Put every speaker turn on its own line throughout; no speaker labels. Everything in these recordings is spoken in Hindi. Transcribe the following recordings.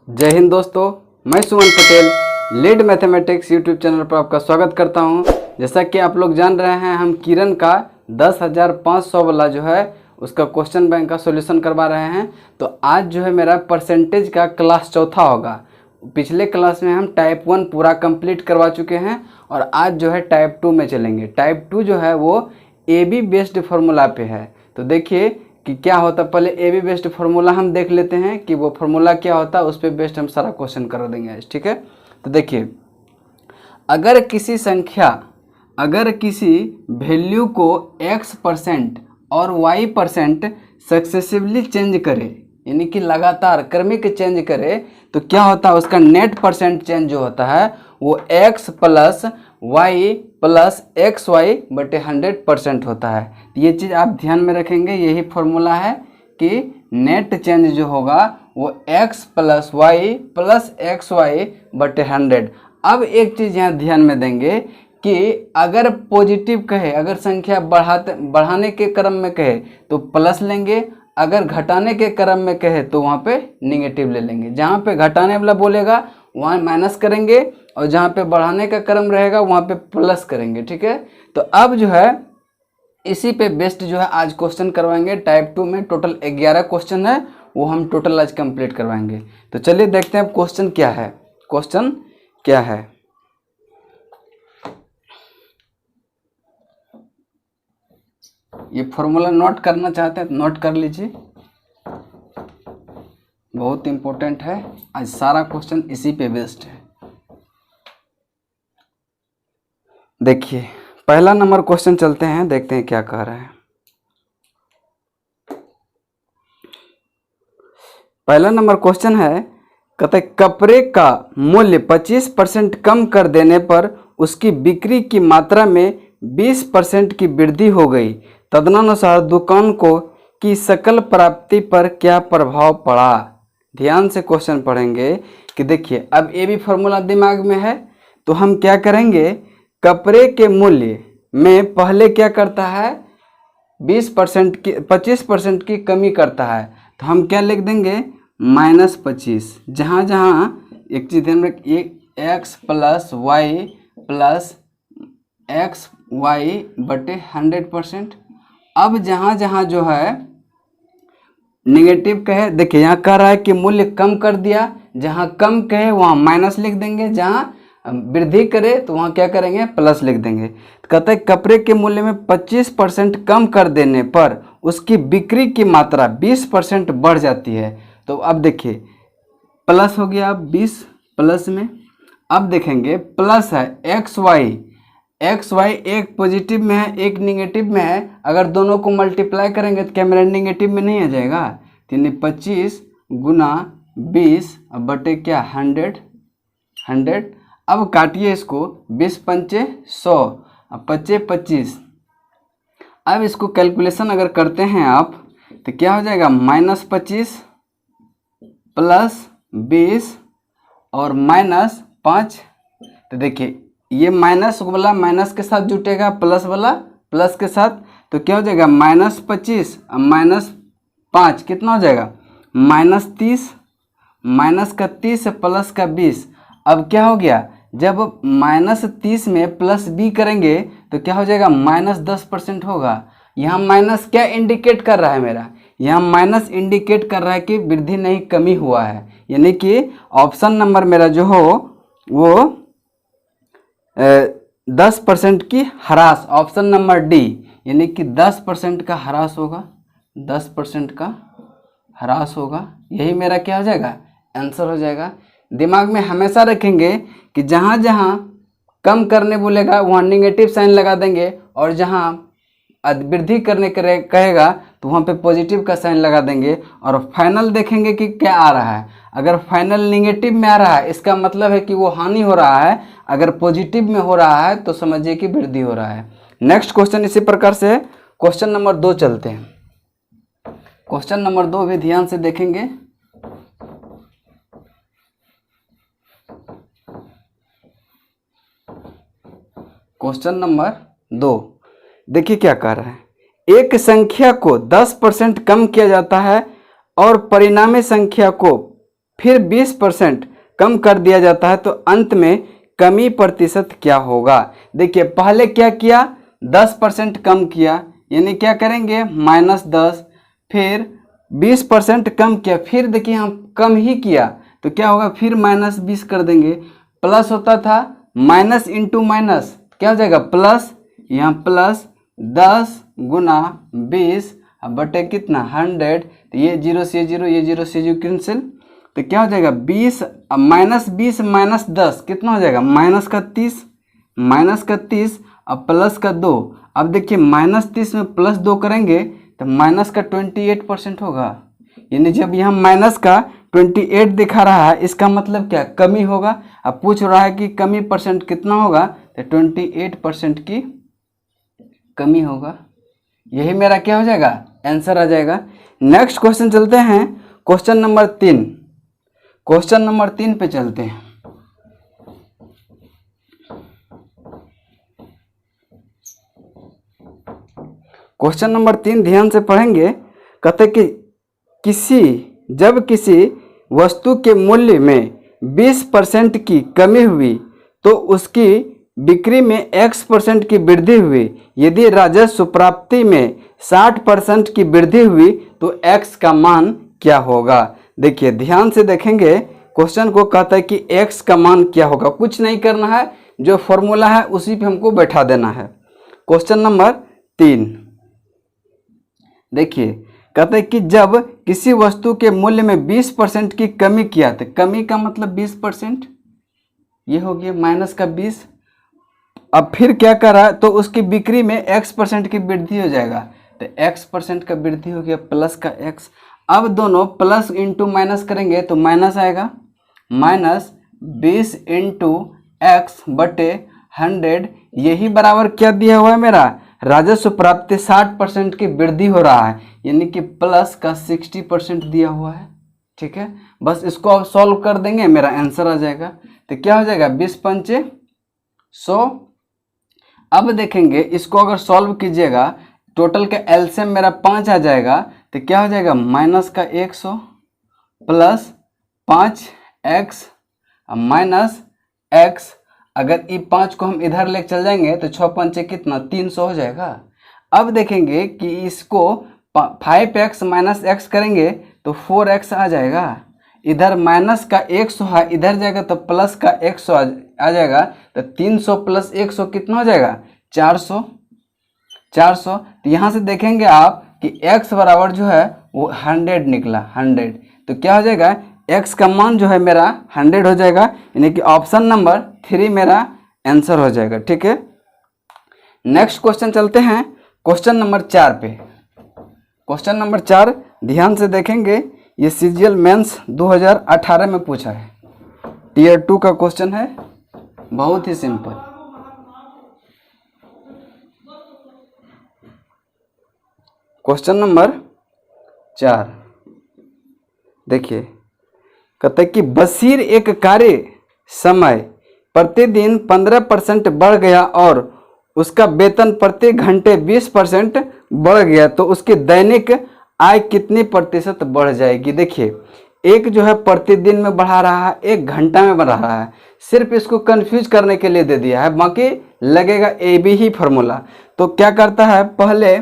जय हिंद दोस्तों, मैं Suman Patel lead mathematics YouTube channel पर आपका स्वागत करता हूं। जैसा कि आप लोग जान रहे हैं, हम किरण का 10,500 वाला जो है उसका क्वेश्चन बैंक का सॉल्यूशन करवा रहे हैं। तो आज जो है मेरा परसेंटेज का क्लास चौथा होगा। पिछले क्लास में हम टाइप 1 पूरा कंप्लीट करवा चुके हैं और आज जो है टाइप 2 में चलेंगे। टाइप 2 जो है वो ए बी बेस्ड फार्मूला पे है। तो देखिए कि क्या होता है, पहले ए बी बेस्ड फार्मूला हम देख लेते हैं कि वो फार्मूला क्या होता है, उस पर बेस्ड हम सारा क्वेश्चन कर देंगे आज, ठीक है। तो देखिए, अगर किसी वैल्यू को x% और y% सक्सेसिवली चेंज करे, यानी कि लगातार क्रमिक चेंज करे, तो क्या होता है, उसका नेट परसेंट चेंज जो होता है वो x plus y plus XY बटे 100% होता है। ये चीज़ आप ध्यान में रखेंगे। यही फॉर्मूला है कि नेट चेंज जो होगा वो x plus Y plus XY बटे 100। अब एक चीज़ यहाँ ध्यान में देंगे कि अगर पॉजिटिव कहे, अगर संख्या बढ़ाने के क्रम में कहे तो प्लस लेंगे, अगर घटाने के क्रम में कहे तो वहाँ पे निगेटिव ले लेंगे। जहाँ पे घटाने वाला बोलेगा वहाँ माइनस करेंगे और जहाँ पे बढ़ाने का क्रम रहेगा वहाँ पे प्लस करेंगे, ठीक है। तो अब जो है इसी पे बेस्ड जो है आज क्वेश्चन करवाएंगे। टाइप 2 में टोटल 11 क्वेश्चन है, वो हम टोटल आज कंप्लीट करवाएंगे। तो चलिए देखते हैं क्वेश्चन क्या है। क्वेश्चन क्या है, ये फॉर्मूला नोट करना चाहते हैं नोट कर लीजिए, बहुत इंपॉर्टेंट है। आज सारा क्वेश्चन इसी पे बेस्ड है। देखिए पहला नंबर क्वेश्चन चलते हैं, देखते हैं क्या कह रहा है। पहला नंबर क्वेश्चन है, कहते हैं कपड़े का मूल्य 25% कम कर देने पर उसकी बिक्री की मात्रा में 20% की वृद्धि हो गई। तदनुसार दुकान को की सकल प्राप्ति पर क्या प्रभाव पड़ा। ध्यान से क्वेश्चन पढ़ेंगे कि देखिए, अब ये भी फॉर्मूला दिमाग में है तो हम क्या करेंगे, कपड़े के मूल्य में पहले क्या करता है, 25% की कमी करता है। तो हम क्या लिख देंगे, -25। जहाँ जहाँ एक चीज़ ध्यान रखिए, x plus Y plus XY बटे 100%। अब जहाँ जहाँ जो है निगेटिव कहे, देखिए यहाँ कह रहा है कि मूल्य कम कर दिया, जहाँ कम कहे वहाँ माइनस लिख देंगे, जहाँ वृद्धि करे तो वहाँ क्या करेंगे, प्लस लिख देंगे। कहते हैं कपड़े के मूल्य में 25% कम कर देने पर उसकी बिक्री की मात्रा 20% बढ़ जाती है। तो अब देखिए प्लस हो गया, अब 20 प्लस में। अब देखेंगे प्लस है XY एक पॉजिटिव में है एक निगेटिव में है, अगर दोनों को मल्टीप्लाई करेंगे तो क्या मेरा निगेटिव में नहीं आ जाएगा। यानी 25 गुना 20 बटे क्या 100। अब काटिए इसको, 20 पंचे 100 और 25 25। अब इसको कैलकुलेशन अगर करते हैं आप तो क्या हो जाएगा, -25 प्लस 20 और -5। तो देखिए ये माइनस वाला माइनस के साथ जुटेगा, प्लस वाला प्लस के साथ, तो क्या हो जाएगा -25 और -5 कितना हो जाएगा, -30। माइनस का 30 प्लस का 20। अब क्या हो गया, जब -30 में प्लस b करेंगे तो क्या हो जाएगा, -10% होगा। यहाँ माइनस क्या इंडिकेट कर रहा है मेरा, यहाँ माइनस इंडिकेट कर रहा है कि वृद्धि नहीं कमी हुआ है। यानी कि ऑप्शन नंबर मेरा जो हो वो 10% की ह्रास, ऑप्शन नंबर डी, यानी कि 10% का ह्रास होगा, 10% का ह्रास होगा। यही मेरा क्या हो जाएगा, आंसर हो जाएगा। दिमाग में हमेशा रखेंगे कि जहाँ जहाँ कम करने बोलेगा वहाँ निगेटिव साइन लगा देंगे, और जहाँ वृद्धि करने कहेगा तो वहाँ पे पॉजिटिव का साइन लगा देंगे। और फाइनल देखेंगे कि क्या आ रहा है। अगर फाइनल निगेटिव में आ रहा है इसका मतलब है कि वो हानि हो रहा है, अगर पॉजिटिव में हो रहा है तो समझिए कि वृद्धि हो रहा है। नेक्स्ट क्वेश्चन इसी प्रकार से क्वेश्चन नंबर 2 चलते हैं। क्वेश्चन नंबर 2 भी ध्यान से देखेंगे। क्वेश्चन नंबर 2 देखिए क्या कह रहा है, एक संख्या को 10% कम किया जाता है और परिणामी संख्या को फिर 20% कम कर दिया जाता है तो अंत में कमी प्रतिशत क्या होगा। देखिए पहले क्या किया, 10% कम किया, यानी क्या करेंगे -10, फिर 20% कम किया, फिर देखिए हम कम ही किया तो क्या होगा, फिर -20 कर देंगे। प्लस होता था माइनस इंटू माइनस क्या हो जाएगा प्लस, यहाँ प्लस 10 गुना 20 बटे कितना 100, तो ये 0 से 0, ये 0 से 0 कैंसिल, तो क्या हो जाएगा 20 -20 -10 कितना हो जाएगा -30, -30 अब प्लस का 2। अब देखिए -30 में +2 करेंगे तो -28% होगा, यानी जब यहाँ माइनस का 28 दिखा रहा है इसका मतलब क्या कमी होगा। अब पूछ रहा है कि कमी परसेंट कितना होगा, तो 28% की कमी होगा। यही मेरा क्या हो जाएगा आंसर आ जाएगा। नेक्स्ट क्वेश्चन चलते हैं, क्वेश्चन नंबर 3। क्वेश्चन नंबर 3 पे चलते हैं। क्वेश्चन नंबर 3 ध्यान से पढ़ेंगे। कहते कि जब किसी वस्तु के मूल्य में 20% की कमी हुई तो उसकी बिक्री में X% की वृद्धि हुई। यदि राजस्व प्राप्ति में 60% की वृद्धि हुई तो X का मान क्या होगा। देखिए ध्यान से देखेंगे क्वेश्चन को, कहता है कि X का मान क्या होगा। कुछ नहीं करना है, जो फॉर्मूला है उसी पे हमको बैठा देना है। क्वेश्चन नंबर 3 देखिए, कहते हैं कि जब किसी वस्तु के मूल्य में 20% की कमी किया, तो कमी का मतलब 20%, ये हो गया माइनस का 20। अब फिर क्या करा, तो उसकी बिक्री में X% की वृद्धि हो जाएगा, तो X% का वृद्धि हो गया प्लस का X। अब दोनों प्लस इंटू माइनस करेंगे तो माइनस आएगा, -20 इंटू X बटे 100, यही बराबर क्या दिया हुआ है मेरा राजस्व प्राप्ति 60% की वृद्धि हो रहा है, यानी कि प्लस का 60% दिया हुआ है। ठीक है, बस इसको अब सॉल्व कर देंगे, मेरा आंसर आ जाएगा। तो क्या हो जाएगा 20 पंचे 100। अब देखेंगे इसको अगर सॉल्व कीजिएगा, टोटल का एलसीएम मेरा 5 आ जाएगा, तो क्या हो जाएगा माइनस का 100 प्लस 5x माइनस x। अगर ये 5 को हम इधर लेके चल जाएंगे तो 6 पंचे कितना 300 हो जाएगा। अब देखेंगे कि इसको 5x माइनस x करेंगे तो 4x आ जाएगा। इधर माइनस का 100 है, इधर जाएगा तो प्लस का 100 आ जाएगा, तो 300 प्लस 100 कितना हो जाएगा 400। तो यहाँ से देखेंगे आप कि x बराबर जो है वो 100 निकला, 100। तो क्या हो जाएगा x का मान जो है मेरा 100 हो जाएगा, यानी कि ऑप्शन नंबर 3 मेरा आंसर हो जाएगा। ठीक है, नेक्स्ट क्वेश्चन चलते हैं क्वेश्चन नंबर 4 पे। क्वेश्चन नंबर 4 ध्यान से देखेंगे, ये सीजीएल मेंस 2018 में पूछा है, टियर 2 का क्वेश्चन है, बहुत ही सिंपल। क्वेश्चन नंबर 4 देखिए, कहते हैं कि बशीर एक कार्य समय प्रतिदिन 15% बढ़ गया और उसका वेतन प्रति घंटे 20% बढ़ गया, तो उसकी दैनिक आय कितनी प्रतिशत बढ़ जाएगी। देखिए एक जो है प्रतिदिन में बढ़ा रहा है, एक घंटा में बढ़ा रहा है, सिर्फ इसको कंफ्यूज करने के लिए दे दिया है, बाकी लगेगा ए बी ही फार्मूला। तो क्या करता है, पहले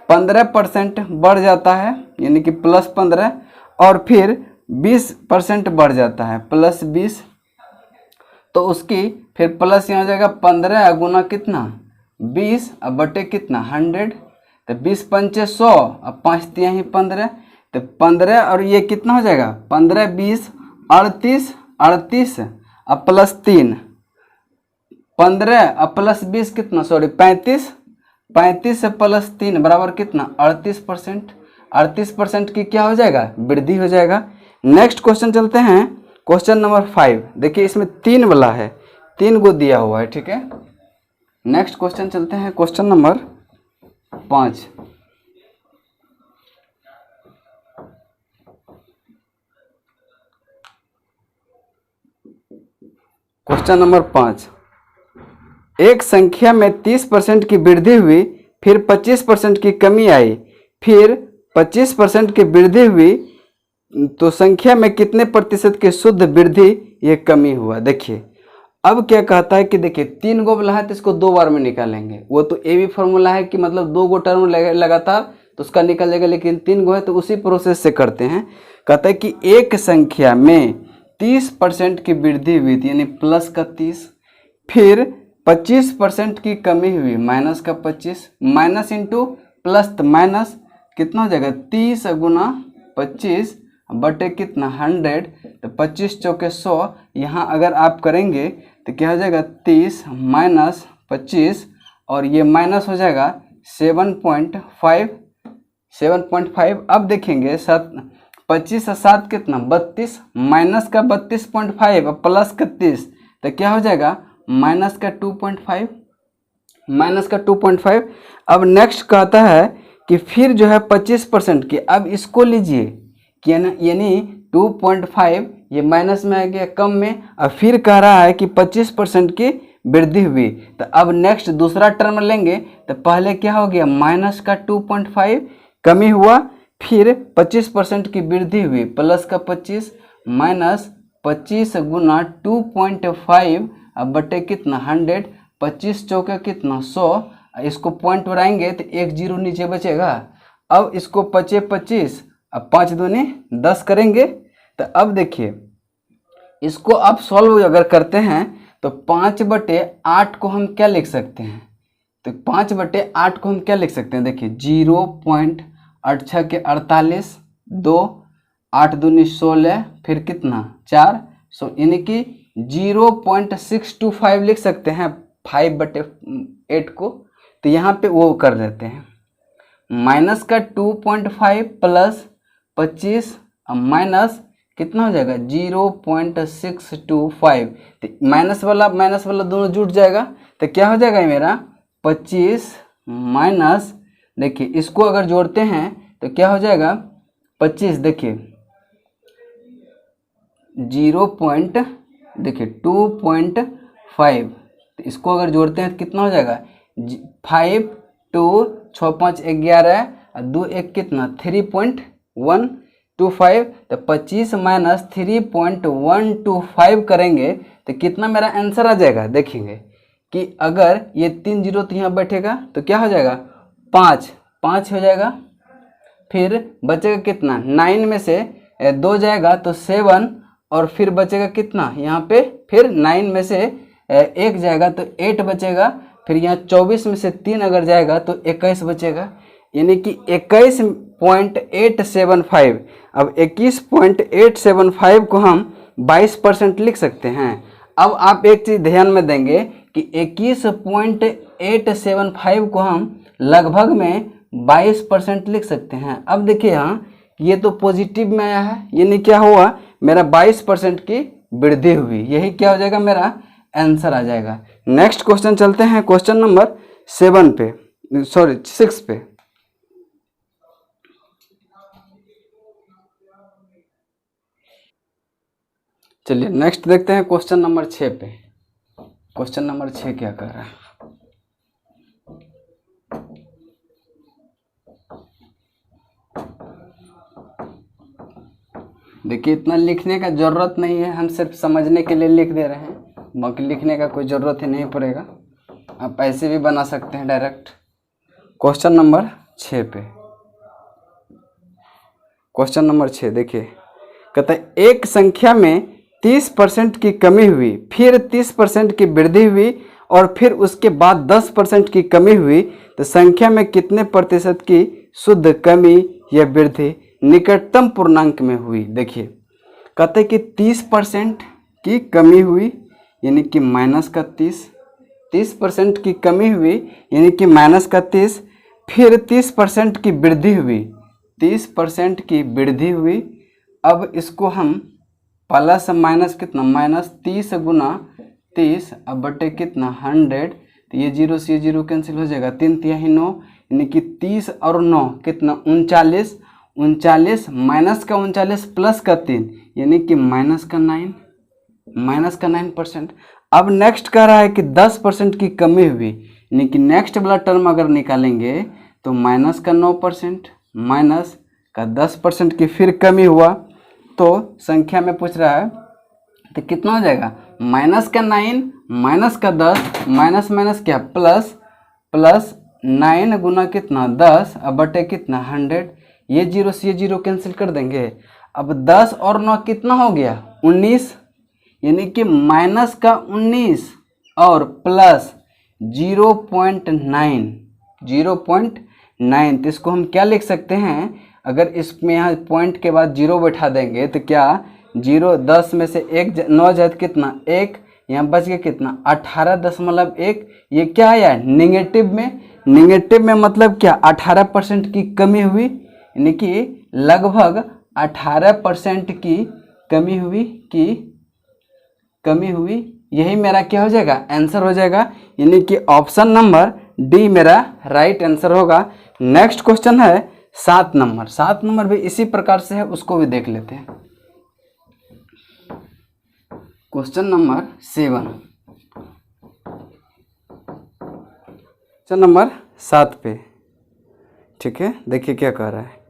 15% बढ़ जाता है, यानी कि प्लस 15, और फिर 20% बढ़ जाता है प्लस 20, तो उसकी फिर प्लस यहाँ हो जाएगा 15 गुना कितना 20 अब बटे कितना 100, तो 20 पंचे 100 अब 5 तिया ही 15, तो 15 और ये कितना हो जाएगा 15 20 38 अब प्लस 3 15 अब प्लस 20 कितना 35 से प्लस 3 बराबर कितना 38% की क्या हो जाएगा वृद्धि हो जाएगा। नेक्स्ट क्वेश्चन चलते हैं, क्वेश्चन नंबर 5। देखिए इसमें 3 वाला है, 3 को दिया हुआ है। ठीक है, नेक्स्ट क्वेश्चन चलते हैं क्वेश्चन नंबर 5। क्वेश्चन नंबर 5, एक संख्या में 30% की वृद्धि हुई, फिर 25% की कमी आई, फिर 25% की वृद्धि हुई, तो संख्या में कितने प्रतिशत की शुद्ध वृद्धि ये कमी हुआ। देखिए अब क्या कहता है कि देखिए 3 गो बोला है तो इसको 2 बार में निकालेंगे। वो तो ये भी फॉर्मूला है कि मतलब 2 गो टर्म लगातार तो उसका निकल जाएगा, लेकिन 3 गो है तो उसी प्रोसेस से करते हैं। कहता है कि एक संख्या में 30% की वृद्धि हुई थी, यानी प्लस का 30, फिर 25% की कमी हुई, माइनस का 25, माइनस इंटू प्लस तो माइनस कितना हो जाएगा 30 गुना 25 बटे कितना 100, तो 25 चौके 100। यहाँ अगर आप करेंगे तो क्या हो जाएगा 30 माइनस 25 और ये माइनस हो जाएगा 7.5। अब देखेंगे 25 और 7 कितना 32, माइनस का 32.5 और प्लस का 30 तो क्या हो जाएगा माइनस का 2.5, माइनस का 2.5। अब नेक्स्ट कहता है कि फिर जो है 25% की, अब इसको लीजिए कि यानी 2.5 ये माइनस में आ गया कम में, और फिर कह रहा है कि 25% की वृद्धि हुई। तो अब नेक्स्ट दूसरा टर्म लेंगे तो पहले क्या हो गया माइनस का 2.5 कमी हुआ, फिर 25% की वृद्धि हुई प्लस का 25 माइनस 25 गुना 2.5 अब बटे कितना 100, 25 चौके कितना 100, इसको पॉइंट बढ़ाएंगे तो 1 जीरो नीचे बचेगा। अब इसको 25 अब 5 दूनी 10 करेंगे। तो अब देखिए इसको अब सॉल्व अगर करते हैं तो 5/8 को हम क्या लिख सकते हैं, तो 5/8 को हम क्या लिख सकते हैं, देखिए 0.8 के 48, 2 8 दूनी 16, फिर कितना 4, यानी कि 0.625 लिख सकते हैं 5/8 को। तो यहाँ पे वो कर देते हैं माइनस का 2.5 प्लस 25 माइनस कितना हो जाएगा 0.625, तो माइनस वाला दोनों जुट जाएगा। तो क्या हो जाएगा मेरा 25 माइनस, देखिए इसको अगर जोड़ते हैं तो क्या हो जाएगा 25, देखिए 2.5, तो इसको अगर जोड़ते हैं तो कितना हो जाएगा 5 2 6 5 11 और 2 1 कितना 3.125, तो 25 माइनस 3.125 करेंगे तो कितना मेरा आंसर आ जाएगा। देखेंगे कि अगर ये 3 जीरो तो यहाँ बैठेगा तो क्या हो जाएगा 5 हो जाएगा, फिर बचेगा कितना 9 में से 2 जाएगा तो 7, और फिर बचेगा कितना यहाँ पे फिर 9 में से 1 जाएगा तो 8 बचेगा, फिर यहाँ 24 में से 3 अगर जाएगा तो 21 बचेगा, यानी कि 21.875। अब 21.875 को हम 22% लिख सकते हैं। अब आप एक चीज़ ध्यान में देंगे कि 21.875 को हम लगभग में 22% लिख सकते हैं। अब देखिए यहाँ ये तो पॉजिटिव में आया है, यानी क्या हुआ मेरा 22% की वृद्धि हुई, यही क्या हो जाएगा मेरा आंसर आ जाएगा। नेक्स्ट क्वेश्चन चलते हैं क्वेश्चन नंबर 6 पे। चलिए नेक्स्ट देखते हैं क्वेश्चन नंबर 6 पे। क्वेश्चन नंबर 6 क्या कर रहा है, देखिए इतना लिखने का ज़रूरत नहीं है, हम सिर्फ समझने के लिए लिख दे रहे हैं, बाकी लिखने का कोई ज़रूरत ही नहीं पड़ेगा, आप ऐसे भी बना सकते हैं डायरेक्ट। क्वेश्चन नंबर 6 पे, क्वेश्चन नंबर 6 देखिए कहता है एक संख्या में 30% की कमी हुई, फिर 30% की वृद्धि हुई और फिर उसके बाद 10% की कमी हुई, तो संख्या में कितने प्रतिशत की शुद्ध कमी या वृद्धि निकटतम पूर्णांक में हुई। देखिए कहते हैं कि 30% की कमी हुई यानी कि माइनस का 30% की कमी हुई यानी कि माइनस का 30, फिर 30% की वृद्धि हुई, 30% की वृद्धि हुई। अब इसको हम प्लस माइनस कितना माइनस 30 गुना 30 अब बटे कितना 100, तो ये 0 से 0 कैंसिल हो जाएगा, 3 तिहाई 9 यानी कि 30 और 9 कितना 39 माइनस का 39 प्लस का 3 यानी कि माइनस का 9%। अब नेक्स्ट कह रहा है कि 10% की कमी हुई यानी कि नेक्स्ट वाला टर्म अगर निकालेंगे तो माइनस का 9% माइनस का 10% की फिर कमी हुआ, तो संख्या में पूछ रहा है तो कितना हो जाएगा, माइनस का 9 माइनस का 10 माइनस माइनस क्या प्लस, प्लस 9 गुना कितना 10 अब बटे कितना 100। ये जीरो से ये जीरो कैंसिल कर देंगे। अब 10 और 9 कितना हो गया 19, यानी कि माइनस का 19 और प्लस 0.9, 0.9। तो इसको हम क्या लिख सकते हैं, अगर इसमें यहाँ पॉइंट के बाद जीरो बैठा देंगे तो क्या 0 10 में से 1 9 जाए तो कितना 1, यहाँ बच गया कितना 18.1। ये क्या आया निगेटिव में, निगेटिव में मतलब क्या 18% की कमी हुई, यानी कि लगभग 18% की कमी हुई। यही मेरा क्या हो जाएगा आंसर हो जाएगा, यानी कि ऑप्शन नंबर डी मेरा राइट आंसर होगा। नेक्स्ट क्वेश्चन है 7 नंबर। 7 नंबर भी इसी प्रकार से है, उसको भी देख लेते हैं। क्वेश्चन नंबर 7, क्वेश्चन नंबर 7 पे, ठीक है। देखिए क्या कह रहा है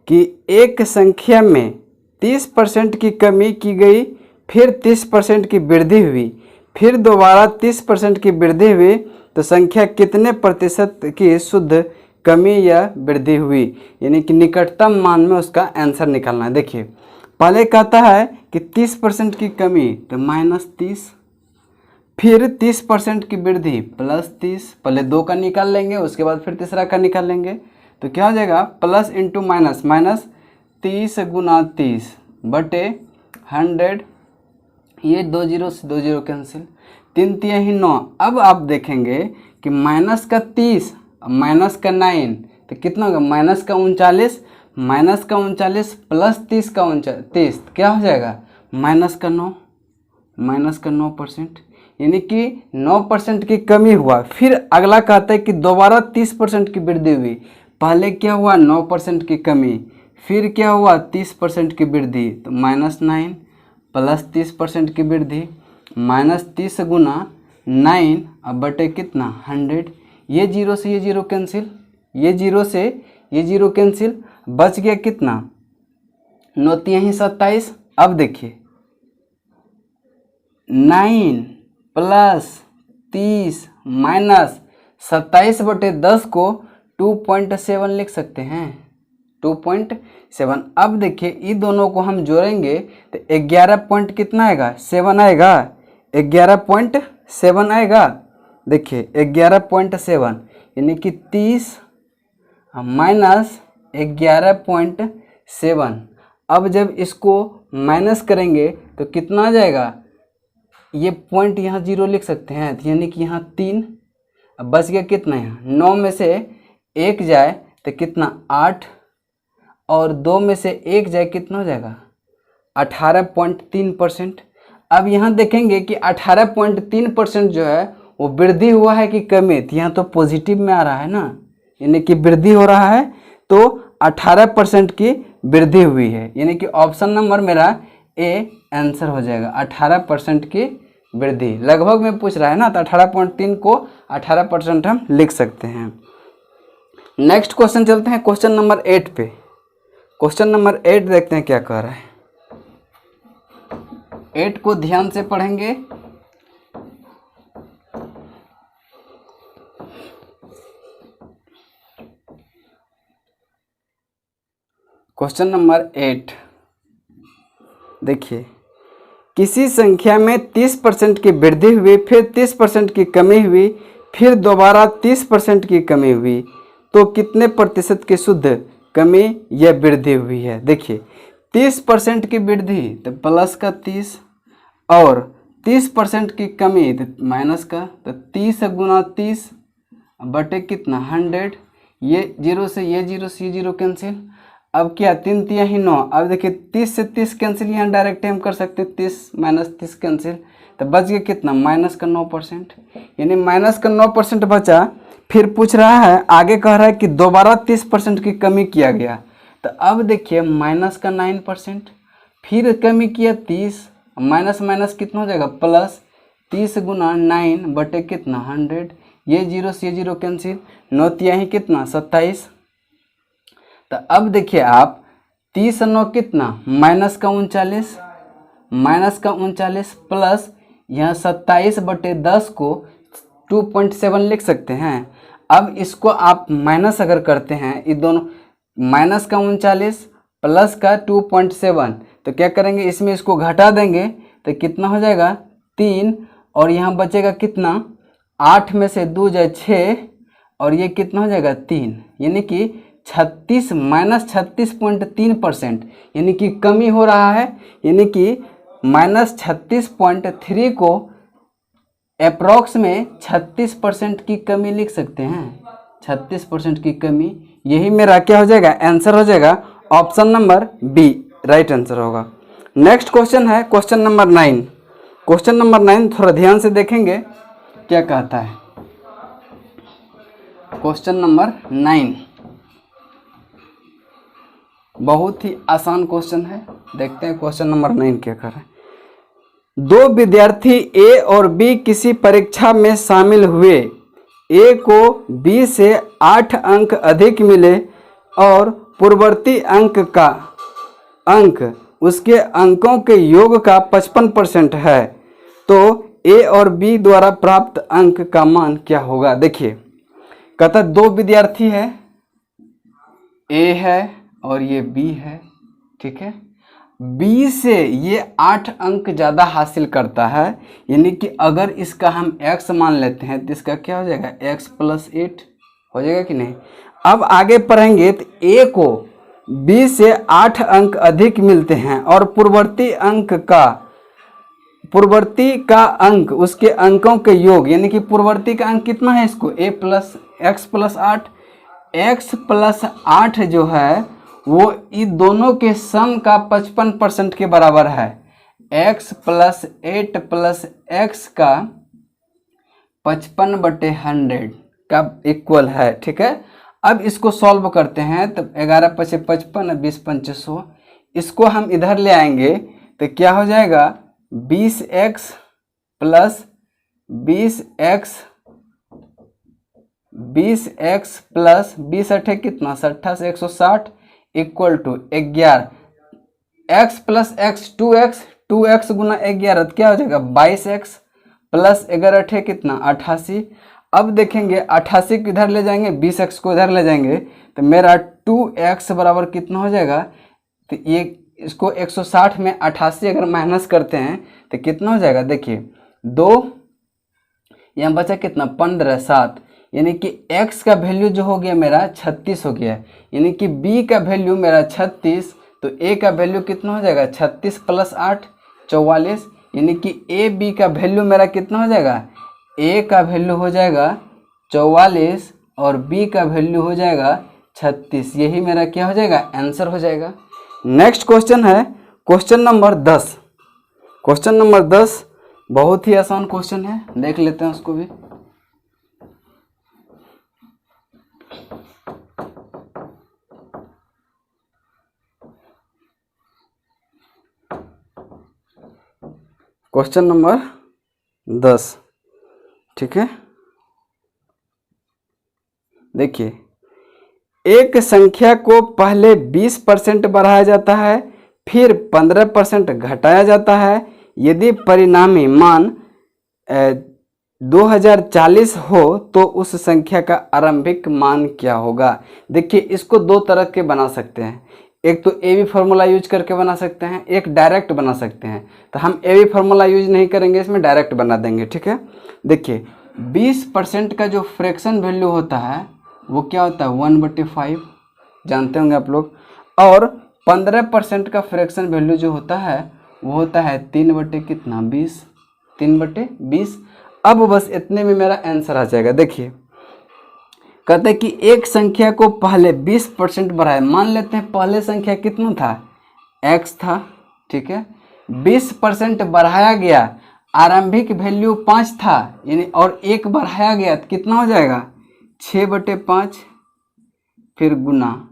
कि एक संख्या में 30% की कमी की गई, फिर 30% की वृद्धि हुई, फिर दोबारा 30% की वृद्धि हुई, तो संख्या कितने प्रतिशत की शुद्ध कमी या वृद्धि हुई, यानी कि निकटतम मान में उसका आंसर निकालना है। देखिए पहले कहता है कि 30% की कमी तो -30, फिर 30% की वृद्धि +30। पहले 2 का निकाल लेंगे, उसके बाद फिर तीसरा का निकाल लेंगे, तो क्या हो जाएगा प्लस इंटू माइनस, माइनस 30 गुना 30 बटे 100। ये 2 जीरो से 2 जीरो कैंसिल, 3 3 9। अब आप देखेंगे कि माइनस का 30 माइनस का 9 तो कितना होगा माइनस का 39, माइनस का 39 प्लस 30 का 30 क्या हो जाएगा माइनस का 9, माइनस का 9%, यानी कि 9% की कमी हुआ। फिर अगला कहता है कि दोबारा 30% की वृद्धि हुई। पहले क्या हुआ 9% की कमी, फिर क्या हुआ 30% की वृद्धि, तो -9 प्लस 30% की वृद्धि, -30 गुना 9 अब बटे कितना 100। ये जीरो से ये जीरो कैंसिल, ये जीरो से ये जीरो कैंसिल, बच गया कितना 9 3 27। अब देखिए 9 प्लस 30 माइनस 27 बटे 10 को 2.7 लिख सकते हैं, 2.7। अब देखिए इन दोनों को हम जोड़ेंगे तो 11 पॉइंट कितना आएगा 7 आएगा, 11.7 आएगा। देखिए 11.7 यानी कि 30 माइनस 11.7। अब जब इसको माइनस करेंगे तो कितना आ जाएगा, ये पॉइंट यहाँ 0 लिख सकते हैं, यानी कि यहाँ 3। अब बच गया कितना, यहाँ 9 में से 1 जाए तो कितना 8, और 2 में से 1 जाए कितना हो जाएगा 18.3%। अब यहाँ देखेंगे कि 18.3% जो है वो वृद्धि हुआ है कि कमी, तो यहाँ तो पॉजिटिव में आ रहा है ना, यानी कि वृद्धि हो रहा है, तो 18% की वृद्धि हुई है, यानी कि ऑप्शन नंबर मेरा ए आंसर हो जाएगा। 18% की वृद्धि लगभग में पूछ रहा है ना, तो 18.3 को 18% हम लिख सकते हैं। नेक्स्ट क्वेश्चन चलते हैं क्वेश्चन नंबर 8 पे। क्वेश्चन नंबर 8 देखते हैं क्या कह रहा है। 8 को ध्यान से पढ़ेंगे। क्वेश्चन नंबर 8 देखिए, किसी संख्या में 30% की वृद्धि हुई, फिर 30% की कमी हुई, फिर दोबारा 30% की कमी हुई, तो कितने प्रतिशत की शुद्ध कमी या वृद्धि हुई है। देखिए 30% की वृद्धि तो प्लस का 30, और 30% की कमी तो माइनस का, तो 30 गुना 30 बटे कितना 100। ये जीरो से ये जीरो से ये जीरो कैंसिल। अब क्या 3 3 9। अब देखिए 30 से 30 कैंसिल, यहाँ डायरेक्ट हम कर सकते हैं, 30 माइनस 30 कैंसिल, तो बच गया कितना माइनस का 9%, यानी माइनस का 9% बचा। फिर पूछ रहा है आगे, कह रहा है कि दोबारा 30% की कमी किया गया, तो अब देखिए माइनस का 9%, फिर कमी किया 30, माइनस माइनस कितना हो जाएगा प्लस 30 गुना 9 बटे कितना 100। ये जीरो से ये जीरो कैंसिल, 9 3 कितना 27। तो अब देखिए आप 30 कितना, -39, -39 प्लस यहाँ 27/10 को 2.7 लिख सकते हैं। अब इसको आप माइनस अगर करते हैं, ये दोनों -39 प्लस का 2.7, तो क्या करेंगे, इसमें इसको घटा देंगे तो कितना हो जाएगा 3, और यहाँ बचेगा कितना, 8 में से 2 जाए 6, और ये कितना हो जाएगा 3, यानी कि 36 -36.3%, यानी कि कमी हो रहा है। यानी कि -36.3 को अप्रॉक्स में 36% की कमी लिख सकते हैं, 36% की कमी। यही मेरा क्या हो जाएगा, आंसर हो जाएगा option number B, right answer होगा। नेक्स्ट क्वेश्चन है क्वेश्चन नंबर 9। क्वेश्चन नंबर 9 थोड़ा ध्यान से देखेंगे क्या कहता है। क्वेश्चन नंबर 9 बहुत ही आसान क्वेश्चन है, देखते हैं क्वेश्चन नंबर 9 क्या कर रहा है। 2 विद्यार्थी ए और बी किसी परीक्षा में शामिल हुए। ए को बी से 8 अंक अधिक मिले और पूर्ववर्ती अंक उसके अंकों के योग का 55% है, तो ए और बी द्वारा प्राप्त अंक का मान क्या होगा। देखिए कहता 2 विद्यार्थी है, ए है और ये बी है, ठीक है। बी से ये 8 अंक ज़्यादा हासिल करता है, यानी कि अगर इसका हम x मान लेते हैं तो इसका क्या हो जाएगा, x + 8 हो जाएगा कि नहीं। अब आगे पढ़ेंगे तो a को b से 8 अंक अधिक मिलते हैं और पूर्ववर्ती का अंक उसके अंकों के योग, यानी कि पूर्ववर्ती का अंक कितना है, इसको x + 8, x + 8 जो है वो इन दोनों के सम का 55% के बराबर है। x + 8 + x का 55/100 का इक्वल है, ठीक है। अब इसको सॉल्व करते हैं तो 11 × 5 = 55, 20 × 5 = 100। इसको हम इधर ले आएंगे तो क्या हो जाएगा, 20x + 20x + 20 8 कितना, 60 से 160 equal to 11। x + x 2x, 2x × 11 तो क्या हो जाएगा 22x + 11 8 कितना 88। अब देखेंगे 88 को इधर ले जाएंगे, 20x को इधर ले जाएंगे तो मेरा 2x बराबर कितना हो जाएगा, तो ये इसको 160 में 88 अगर माइनस करते हैं तो कितना हो जाएगा, देखिए 2 यहाँ बचा कितना 15 7, यानी कि x का वैल्यू जो हो गया मेरा 36 हो गया, यानी कि b का वैल्यू मेरा 36, तो a का वैल्यू कितना हो जाएगा 36 + 8 44, यानी कि a b का वैल्यू मेरा कितना हो जाएगा, a का वैल्यू हो जाएगा 44 और b का वैल्यू हो जाएगा 36। यही मेरा क्या हो जाएगा, आंसर हो जाएगा। नेक्स्ट क्वेश्चन है क्वेश्चन नंबर 10। क्वेश्चन नंबर 10 बहुत ही आसान क्वेश्चन है, देख लेते हैं उसको भी। क्वेश्चन नंबर 10, ठीक है। देखिए एक संख्या को पहले 20% बढ़ाया जाता है, फिर 15% घटाया जाता है। यदि परिणामी मान 2040 हो तो उस संख्या का आरंभिक मान क्या होगा। देखिए इसको 2 तरह के बना सकते हैं, एक तो ए बी फार्मूला यूज करके बना सकते हैं, एक डायरेक्ट बना सकते हैं। तो हम ए बी फार्मूला यूज नहीं करेंगे, इसमें डायरेक्ट बना देंगे, ठीक है। देखिए 20% का जो फ्रैक्शन वैल्यू होता है वो क्या होता है 1/5, जानते होंगे आप लोग, और 15% का फ्रैक्शन वैल्यू जो होता है वो होता है 3/20, 3/20। अब बस इतने में मेरा आंसर आ जाएगा। देखिए कहते हैं कि एक संख्या को पहले 20% बढ़ाए, मान लेते हैं पहले संख्या कितना था x था, ठीक है, 20% बढ़ाया गया, आरंभिक वैल्यू 5 था, यानी और 1 बढ़ाया गया तो कितना हो जाएगा 6/5, फिर गुना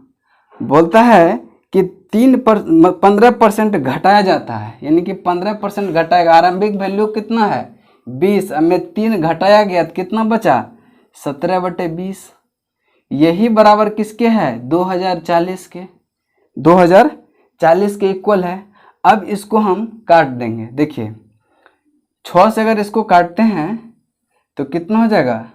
बोलता है कि 15% घटाया जाता है, यानी कि 15% घटाएगा, आरंभिक वैल्यू कितना है 20, अब में 3 घटाया गया तो कितना बचा 17/20। यही बराबर किसके है 2040 के, 2040 40 के इक्वल है। अब इसको हम काट देंगे। देखिए 6 से अगर इसको काटते हैं तो कितना हो जाएगा,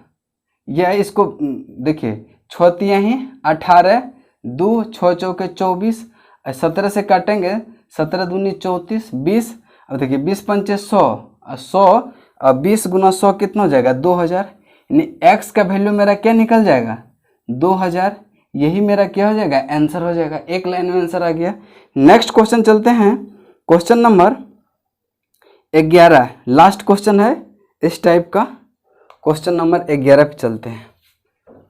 यह इसको देखिए 6 तिया ही 18, 2 6 चौके 24, 17 से काटेंगे 17 दूनी 34, 20। अब देखिए 20 पंचे 100, 100 और 20 गुना 100 कितना हो जाएगा 2000। यानी x का वैल्यू मेरा क्या निकल जाएगा 2000। यही मेरा क्या हो जाएगा आंसर हो जाएगा। एक लाइन में आंसर आ गया। नेक्स्ट क्वेश्चन चलते हैं, क्वेश्चन नंबर 11, लास्ट क्वेश्चन है इस टाइप का। क्वेश्चन नंबर 11 पे चलते हैं।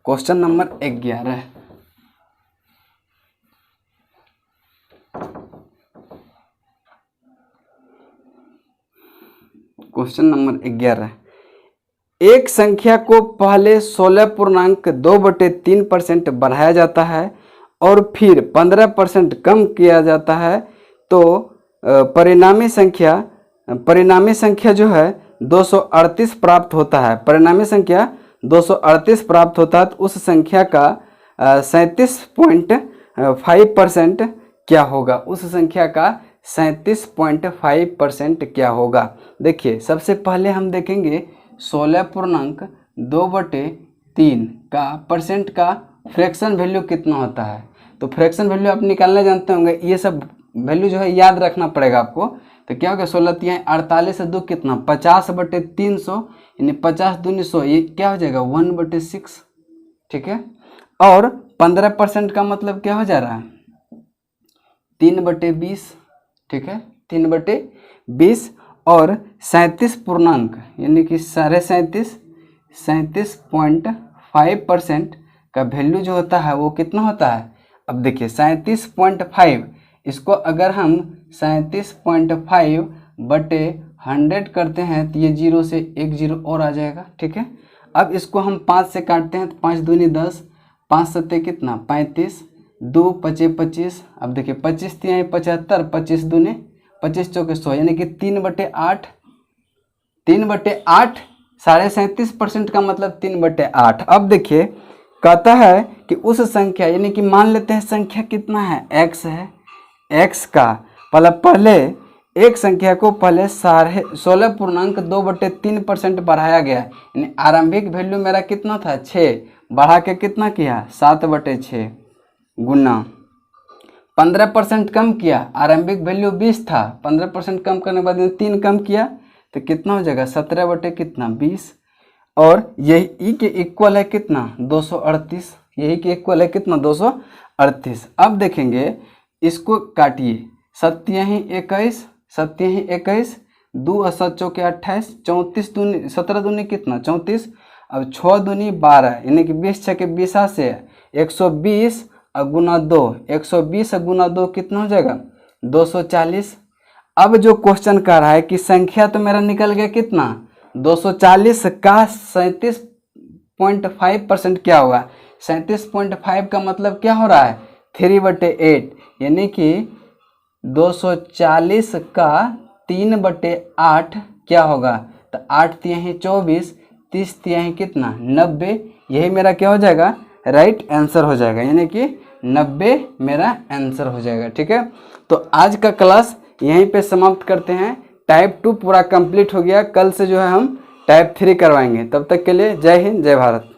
क्वेश्चन नंबर 11, क्वेश्चन नंबर 11, एक संख्या को पहले 16.2/3% बढ़ाया जाता है और फिर 15% कम किया जाता है तो परिणामी संख्या जो है 238 प्राप्त होता है। परिणामी संख्या 238 प्राप्त होता है तो उस संख्या का 37.5% क्या होगा। उस संख्या का 37.5% क्या होगा। देखिए सबसे पहले हम देखेंगे 16.2/3 का परसेंट का फ्रैक्शन वैल्यू कितना होता है। तो फ्रैक्शन वैल्यू आप निकालना जानते होंगे। ये सब वैल्यू जो है याद रखना पड़ेगा आपको। तो क्या होगा 16 तिहाई 48 से 2 कितना 50/300, यानी 50 दूनी 100, ये क्या हो जाएगा 1/6। ठीक है। और 15% का मतलब क्या हो जा रहा है 3/20। ठीक है 3/20 और 37 पूर्णांक यानी कि 37.5% का वैल्यू जो होता है वो कितना होता है। अब देखिए 37.5, इसको अगर हम 37.5/100 करते हैं तो ये 0 से एक 0 और आ जाएगा। ठीक है। अब इसको हम 5 से काटते हैं तो 5 दूनी 10, 5 सत्ते कितना 35, 2 पचे 25। अब देखिए 25 तिहाई 75, 25 दूनी 25 चौके 100, यानी कि 3/8। 3/8 37% का मतलब 3/8। अब देखिए कहता है कि उस संख्या यानी कि मान लेते हैं संख्या कितना है x है। x का पहले एक संख्या को पहले 16.2/3% बढ़ाया गया, यानी आरंभिक वैल्यू मेरा कितना था 6, बढ़ा के कितना किया 7/6 गुना 15% कम किया। आरंभिक वैल्यू 20 था, 15% कम करने के बाद 3 कम किया तो कितना हो जाएगा 17/20। और यही के इक्वल है कितना 238। यही के इक्वल है कितना 238। अब देखेंगे इसको काटिए 7 ही 21, 7 ही 21, 2 और 7 चौके 28, 34 दूनी 17 दूनी कितना 34। अब 6 दूनी 12, यानी कि 20 छके 20 से 120 गुना 2, 120 गुना 2 कितना हो जाएगा 240। अब जो क्वेश्चन कर रहा है कि संख्या तो मेरा निकल गया कितना 240 का 37.5% क्या होगा। 37.5 का मतलब क्या हो रहा है 3/8, यानी कि 240 का 3/8 क्या होगा। तो 8 तिहाई 24, 30 तिहाई कितना 90। यही मेरा क्या हो जाएगा राइट आंसर हो जाएगा, यानी कि 90 मेरा आंसर हो जाएगा। ठीक है। तो आज का क्लास यहीं पे समाप्त करते हैं। टाइप 2 पूरा कंप्लीट हो गया। कल से जो है हम टाइप 3 करवाएंगे। तब तक के लिए जय हिंद जय भारत।